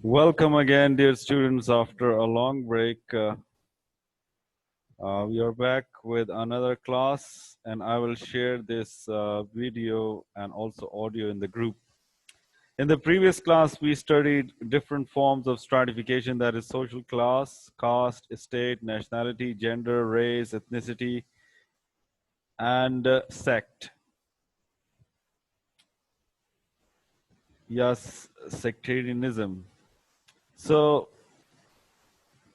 Welcome again, dear students, after a long break. We are back with another class, and I will share this video and also audio in the group. In the previous class, we studied different forms of stratification, that is social class, caste, estate, nationality, gender, race, ethnicity, and sect. Yes, sectarianism. So,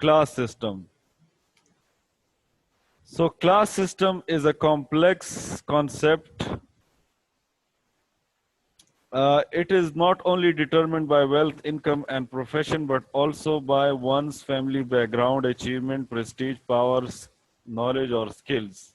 class system. So class system is a complex concept. It is not only determined by wealth, income and profession, but also by one's family background, achievement, prestige, powers, knowledge or skills.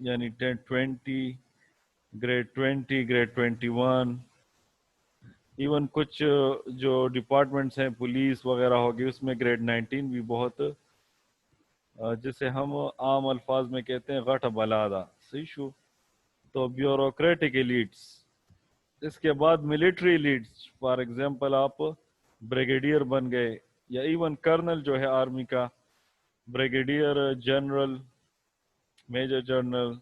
یعنی 10-20 grade 20 grade 21 even کچھ جو departments ہیں police وغیرہ ہوگی اس میں grade 19 بھی بہت جسے ہم عام الفاظ میں کہتے ہیں غٹ بلادہ صحیح شو. تو بیوروکریٹک ایلیٹس. اس کے بعد ملٹری ایلیٹس، فار ایگزامپل آپ بریگیڈیئر بن گئے یا ایون کرنل جو ہے آرمی کا، brigadier general, major general,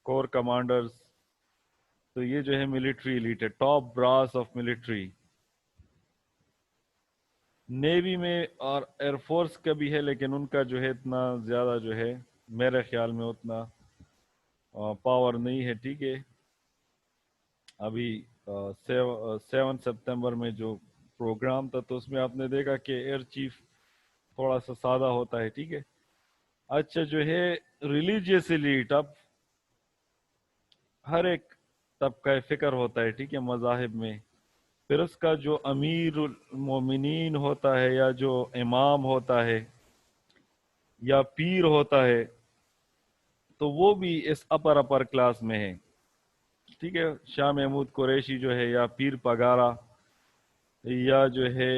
corps commanders. تو یہ جو ہے ملٹری ایلیٹ ہے، top brass of military. Navy میں اور ایئر فورس کا بھی ہے لیکن ان کا جو ہے اتنا زیادہ جو ہے میرے خیال میں اتنا پاور نہیں ہے. ٹھیک ہے، ابھی 7 سپتمبر میں جو پروگرام تھا تو اس میں آپ نے دیکھا کہ ایئر چیف تھوڑا سا سادہ ہوتا ہے. ٹھیک ہے. اچھا جو ہے ریلیجیس ایلیٹ، اب ہر ایک طبقہ فکر ہوتا ہے ٹھیک ہے مذاہب میں. پھر اس کا جو امیر المومنین ہوتا ہے یا جو امام ہوتا ہے یا پیر ہوتا ہے تو وہ بھی اس اپر کلاس میں ہے. ٹھیک ہے، شاہ محمود قریشی جو ہے یا پیر پگارا یا جو ہے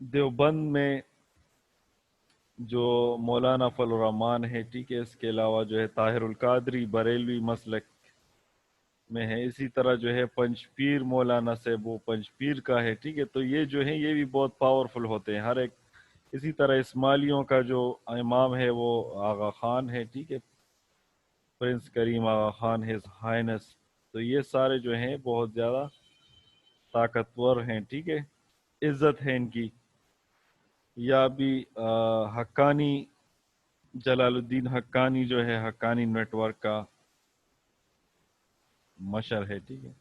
دیوبند میں جو مولانا فضل الرحمان ہے. ٹھیک ہے، اس کے علاوہ جو ہے طاہر القادری بریلوی مسلک میں ہے. اسی طرح جو ہے پنج پیر مولانا صاحب وہ پنج پیر کا ہے. ٹھیک ہے، تو یہ جو ہے یہ بھی بہت پاورفل ہوتے ہیں ہر ایک. اسی طرح اسماعیلیوں کا جو امام ہے وہ آغا خان ہے. ٹھیک ہے، پرنس کریم آغا خان ہز ہائنس. تو یہ سارے جو ہیں بہت زیادہ طاقتور ہیں. ٹھیک ہے، عزت ہے ان کی. یا بھی حقانی، جلال الدین حقانی جو ہے حقانی نیٹ ورک کا مشر ہے. ٹھیک ہے.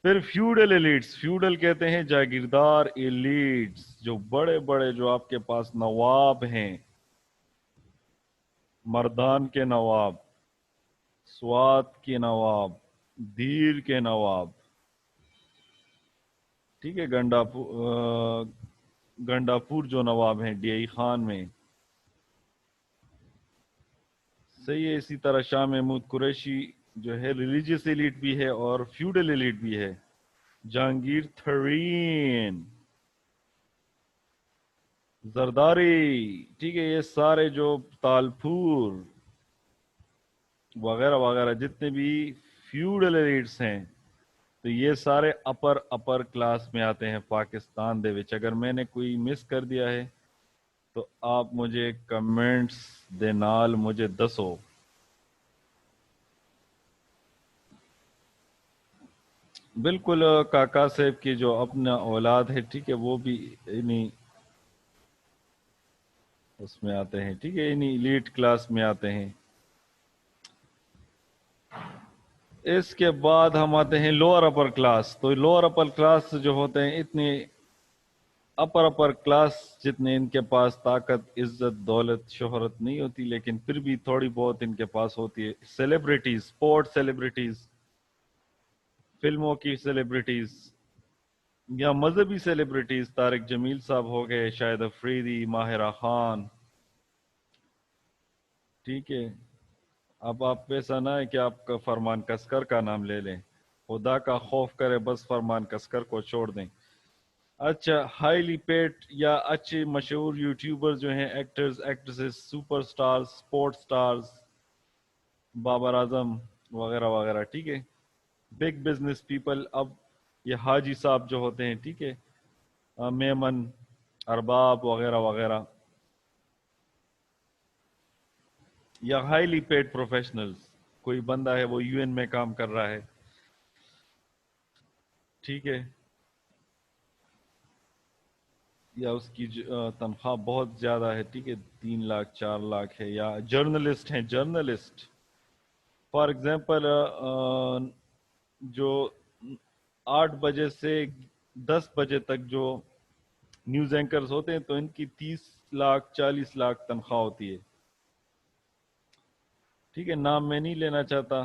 پھر فیوڈل ایلیٹس، فیوڈل کہتے ہیں جاگیردار ایلیٹس، جو بڑے بڑے جو آپ کے پاس نواب ہیں، مردان کے نواب، سوات کے نواب، دیر کے نواب. ٹھیک ہے، گنڈاپور جو نواب ہیں ڈی آئی خان میں. صحیح ہے. اسی طرح شاہ محمود قریشی جو ہے ریلیجیس ایلیٹ بھی ہے اور فیوڈل ایلیٹ بھی ہے. جہانگیر تھرین، زرداری. ٹھیک ہے، یہ سارے جو تالپور وغیرہ وغیرہ جتنے بھی فیوڈل ایلیٹس ہیں تو یہ سارے اپر کلاس میں آتے ہیں پاکستان دے وچ. اگر میں نے کوئی مس کر دیا ہے تو آپ مجھے کمنٹس دے نال مجھے دسو. بالکل کاکا صاحب کی جو اپنا اولاد ہے ٹھیک ہے وہ بھی انہی اس میں آتے ہیں. ٹھیک ہے، انہی ایلیٹ کلاس میں آتے ہیں. اس کے بعد ہم آتے ہیں لوور اپر کلاس. تو لوور اپر کلاس جو ہوتے ہیں اتنے اپر کلاس جتنے ان کے پاس طاقت، عزت، دولت، شہرت نہیں ہوتی لیکن پھر بھی تھوڑی بہت ان کے پاس ہوتی ہے. سیلیبریٹیز، اسپورٹ سیلیبریٹیز، فلموں کی سیلیبریٹیز یا مذہبی سیلیبریٹیز. طارق جمیل صاحب ہو گئے، شاہد افریدی، ماہرہ خان. ٹھیک ہے، اب آپ ایسا نہ ہے کہ آپ کا فرمان کسکر کا نام لے لیں، خدا کا خوف کرے بس فرمان کسکر کو چھوڑ دیں. اچھا، ہائیلی پیڈ یا اچھے مشہور یوٹیوبر جو ہیں، actors, actresses, super stars, sport stars, Babar Azam وغیرہ وغیرہ. ٹھیک ہے، بگ بزنس پیپل. اب یہ حاجی صاحب جو ہوتے ہیں ٹھیک ہے، میمن، ارباب وغیرہ وغیرہ، یا ہائیلی پیڈ پروفیشنلز. کوئی بندہ ہے وہ یو این میں کام کر رہا ہے ٹھیک ہے، یا اس کی تنخواہ بہت زیادہ ہے ٹھیک ہے، 3 لاکھ 4 لاکھ ہے. یا جرنلسٹ ہیں، جرنلسٹ فار ایگزامپل جو 8 بجے سے 10 بجے تک جو نیوز اینکرز ہوتے ہیں تو ان کی 30 لاکھ 40 لاکھ تنخواہ ہوتی ہے. ٹھیک ہے، نام میں نہیں لینا چاہتا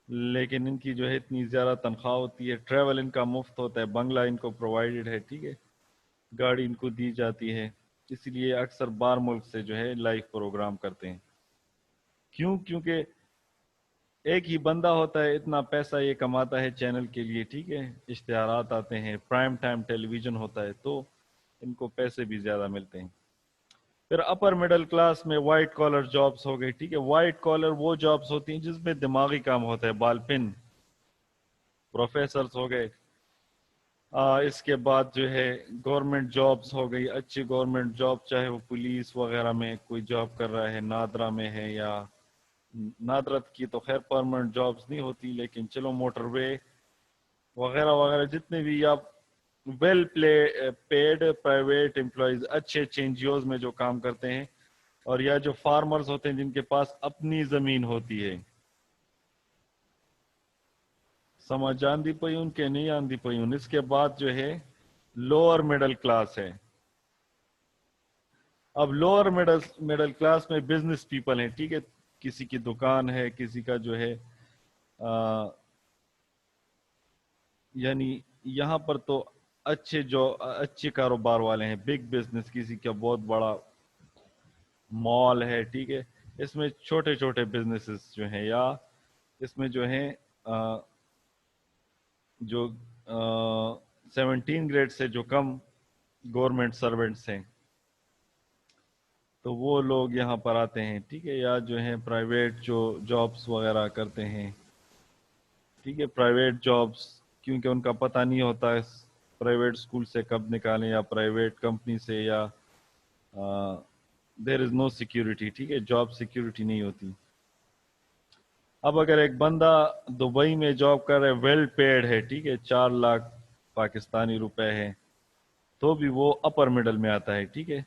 لیکن ان کی جو ہے اتنی زیادہ تنخواہ ہوتی ہے. ٹریول ان کا مفت ہوتا ہے، بنگلہ ان کو پرووائڈڈ ہے. ٹھیک ہے، گاڑی ان کو دی جاتی ہے، اس لیے اکثر باہر ملک سے جو ہے لائیو پروگرام کرتے ہیں. کیوں؟ کیونکہ ایک ہی بندہ ہوتا ہے، اتنا پیسہ یہ کماتا ہے چینل کے لیے، ٹھیک ہے، اشتہارات آتے ہیں، پرائم ٹائم ٹیلی ویژن ہوتا ہے، تو ان کو پیسے بھی زیادہ ملتے ہیں۔ پھر اپر مڈل کلاس میں وائٹ کالر جابس ہو گئی، ٹھیک ہے، وائٹ کالر وہ جابس ہوتی ہیں جس میں دماغی کام ہوتا ہے، بال پن، پروفیسرز ہو گئے۔ اس کے بعد جو ہے گورنمنٹ جابس ہو گئی، اچھی گورنمنٹ جاب، چاہے وہ پولیس وغیرہ میں کوئی جاب کر رہا ہے، نادرا میں ہے، یا نادرت کی تو خیر پرماننٹ جابس نہیں ہوتی، لیکن چلو موٹر وے وغیرہ وغیرہ جتنے بھی آپ ویل پیڈ پرائیویٹ امپلائیز اچھے اچھے این جی اوز میں جو کام کرتے ہیں، اور یا جو فارمرز ہوتے ہیں جن کے پاس اپنی زمین ہوتی ہے۔ سمجھ آندی پئی ان کے نہیں آندی پئی ان۔ اس کے بعد جو ہے لوور مڈل کلاس ہے۔ اب لوور مڈل کلاس میں بزنس پیپل ہیں، ٹھیک ہے، کسی کی دکان ہے، کسی کا جو ہے یعنی یہاں پر تو اچھے کاروبار والے ہیں، بگ بزنس، کسی کا بہت بڑا مال ہے، ٹھیک ہے۔ اس میں چھوٹے چھوٹے بزنسز جو ہیں، یا اس میں جو ہیں جو 17 گریڈ سے جو کم گورنمنٹ سرونٹس ہیں تو وہ لوگ یہاں پر آتے ہیں، ٹھیک ہے، یا جو ہیں پرائیویٹ جو جابس وغیرہ کرتے ہیں، ٹھیک ہے، پرائیویٹ جابس، کیونکہ ان کا پتہ نہیں ہوتا ہے پرائیویٹ اسکول سے کب نکالیں یا پرائیویٹ کمپنی سے، یا دیر از نو سیکیورٹی، ٹھیک ہے، جاب سیکیورٹی نہیں ہوتی۔ اب اگر ایک بندہ دبئی میں جاب کر رہے، ویل پیڈ ہے، ٹھیک ہے، 4 لاکھ پاکستانی روپے ہے، تو بھی وہ اپر مڈل میں آتا ہے، ٹھیک ہے۔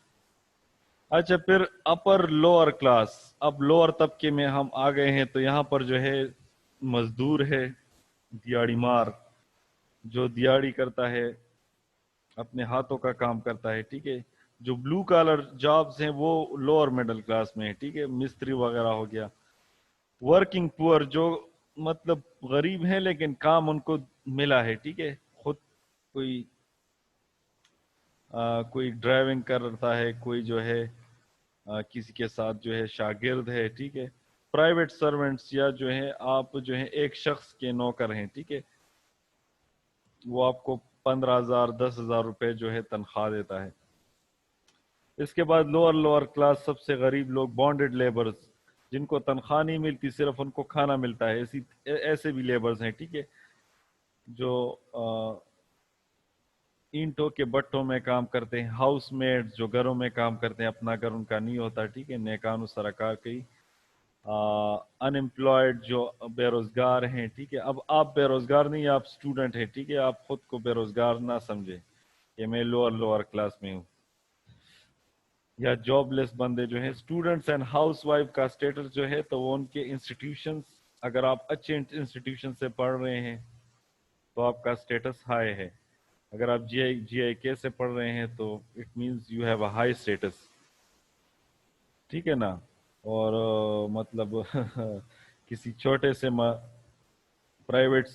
اچھا، پھر اپر لوور کلاس، اب لوور طبقے میں ہم آ گئے ہیں، تو یہاں پر جو ہے مزدور ہے، دیاڑی مار، جو دیاڑی کرتا ہے، اپنے ہاتھوں کا کام کرتا ہے، ٹھیک ہے۔ جو بلو کالر جابز ہیں وہ لوور مڈل کلاس میں ہے، ٹھیک ہے، مستری وغیرہ ہو گیا۔ ورکنگ پور، جو مطلب غریب ہیں لیکن کام ان کو ملا ہے، ٹھیک ہے، خود کوئی ڈرائیونگ کرتا ہے، کوئی جو ہے کسی کے ساتھ جو ہے شاگرد ہے، ٹھیک ہے، پرائیویٹ سرونٹس، یا جو ہے آپ جو ہے ایک شخص کے نوکر ہیں، ٹھیک ہے، وہ آپ کو 15,000 10,000 روپے جو ہے تنخواہ دیتا ہے۔ اس کے بعد لوور کلاس، سب سے غریب لوگ، بانڈڈ لیبرز، جن کو تنخواہ نہیں ملتی، صرف ان کو کھانا ملتا ہے، ایسے بھی لیبرز ہیں، ٹھیک ہے، جو اینٹوں کے بٹوں میں کام کرتے ہیں، ہاؤس میڈ جو گھروں میں کام کرتے ہیں، اپنا گھر ان کا نہیں ہوتا، ٹھیک ہے، نیکان سرکار کی۔ ان امپلائڈ جو بے روزگار ہیں، ٹھیک ہے، اب آپ بے روزگار نہیں، آپ اسٹوڈنٹ ہیں، ٹھیک ہے، آپ خود کو بے روزگار نہ سمجھیں کہ میں لوور کلاس میں ہوں، یا جاب لیس بندے جو ہیں۔ اسٹوڈنٹس اینڈ ہاؤس وائف کا اسٹیٹس جو ہے تو وہ ان کے انسٹیٹیوشنز، اگر آپ اچھے انسٹیٹیوشن سے پڑھ رہے ہیں تو آپ کا اسٹیٹس ہائی ہے، اگر آپ جی آئی کے سے پڑھ رہے ہیں تو it means you have a high status, ٹھیک ہے نا۔ اور مطلب کسی چھوٹے سے پرائیویٹ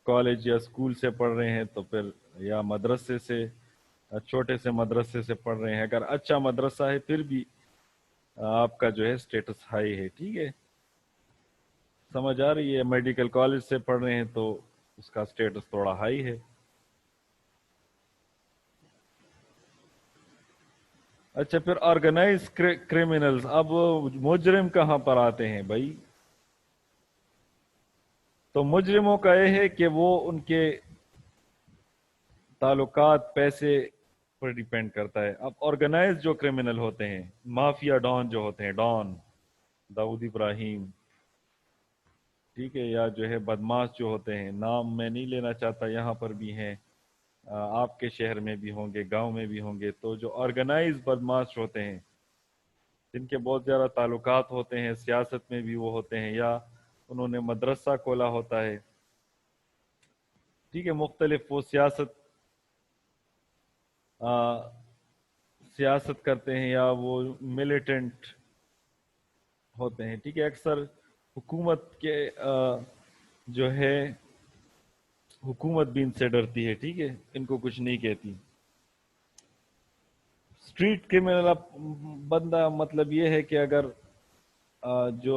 کالج یا اسکول سے پڑھ رہے ہیں تو پھر، یا مدرسے سے، چھوٹے سے مدرسے سے پڑھ رہے ہیں، اگر اچھا مدرسہ ہے پھر بھی آپ کا جو ہے اسٹیٹس ہائی ہے، ٹھیک ہے، سمجھ آ رہی ہے۔ میڈیکل کالج سے پڑھ رہے ہیں تو اس کا اسٹیٹس تھوڑا ہائی ہے۔ اچھا، پھر آرگنائز کرمنلز، اب مجرم کہاں پر آتے ہیں بھائی؟ تو مجرموں کا یہ ہے کہ وہ ان کے تعلقات پیسے پر ڈیپینڈ کرتا ہے۔ اب آرگنائز جو کرمنل ہوتے ہیں، مافیا ڈان جو ہوتے ہیں، ڈان داؤد ابراہیم، ٹھیک ہے، یا جو ہے بدماش جو ہوتے ہیں، نام میں نہیں لینا چاہتا، یہاں پر بھی ہیں، آپ کے شہر میں بھی ہوں گے، گاؤں میں بھی ہوں گے، تو جو آرگنائز بدماش ہوتے ہیں، جن کے بہت زیادہ تعلقات ہوتے ہیں، سیاست میں بھی وہ ہوتے ہیں، یا انہوں نے مدرسہ کھولا ہوتا ہے، ٹھیک ہے، مختلف وہ سیاست کرتے ہیں، یا وہ ملیٹنٹ ہوتے ہیں، ٹھیک ہے، اکثر حکومت کے جو ہے حکومت بھی ان سے ڈرتی ہے، ٹھیک ہے، ان کو کچھ نہیں کہتی۔ اسٹریٹ کرمنل بندہ مطلب یہ ہے کہ اگر جو